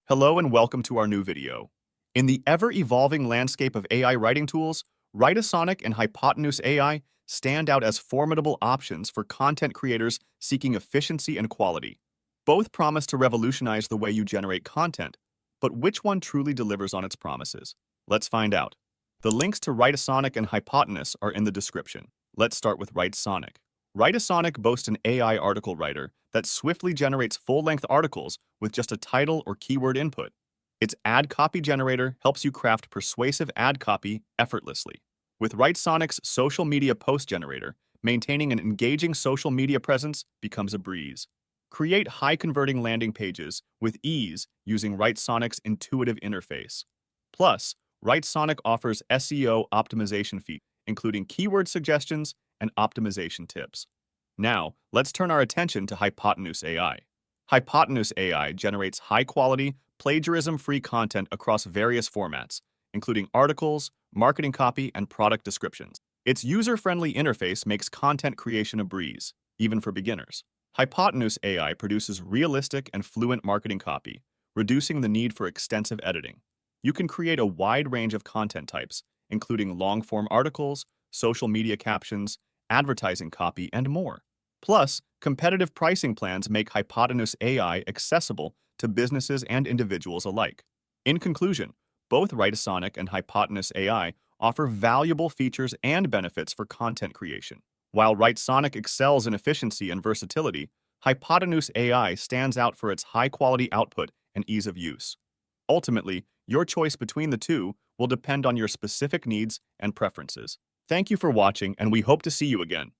Hello and welcome to our new video. In the ever-evolving landscape of AI writing tools, Writesonic and Hypotenuse AI stand out as formidable options for content creators seeking efficiency and quality. Both promise to revolutionize the way you generate content, but which one truly delivers on its promises? Let's find out. The links to Writesonic and Hypotenuse are in the description. Let's start with Writesonic. Writesonic boasts an AI article writer that swiftly generates full-length articles with just a title or keyword input. Its ad copy generator helps you craft persuasive ad copy effortlessly. With Writesonic's social media post generator, maintaining an engaging social media presence becomes a breeze. Create high-converting landing pages with ease using Writesonic's intuitive interface. Plus, Writesonic offers SEO optimization features, including keyword suggestions and optimization tips. Now, let's turn our attention to Hypotenuse AI. Hypotenuse AI generates high-quality, plagiarism-free content across various formats, including articles, marketing copy, and product descriptions. Its user-friendly interface makes content creation a breeze, even for beginners. Hypotenuse AI produces realistic and fluent marketing copy, reducing the need for extensive editing. You can create a wide range of content types, including long-form articles, social media captions, advertising copy, and more. Plus, competitive pricing plans make Hypotenuse AI accessible to businesses and individuals alike. In conclusion, both Writesonic and Hypotenuse AI offer valuable features and benefits for content creation. While Writesonic excels in efficiency and versatility, Hypotenuse AI stands out for its high-quality output and ease of use. Ultimately, your choice between the two will depend on your specific needs and preferences. Thank you for watching, and we hope to see you again.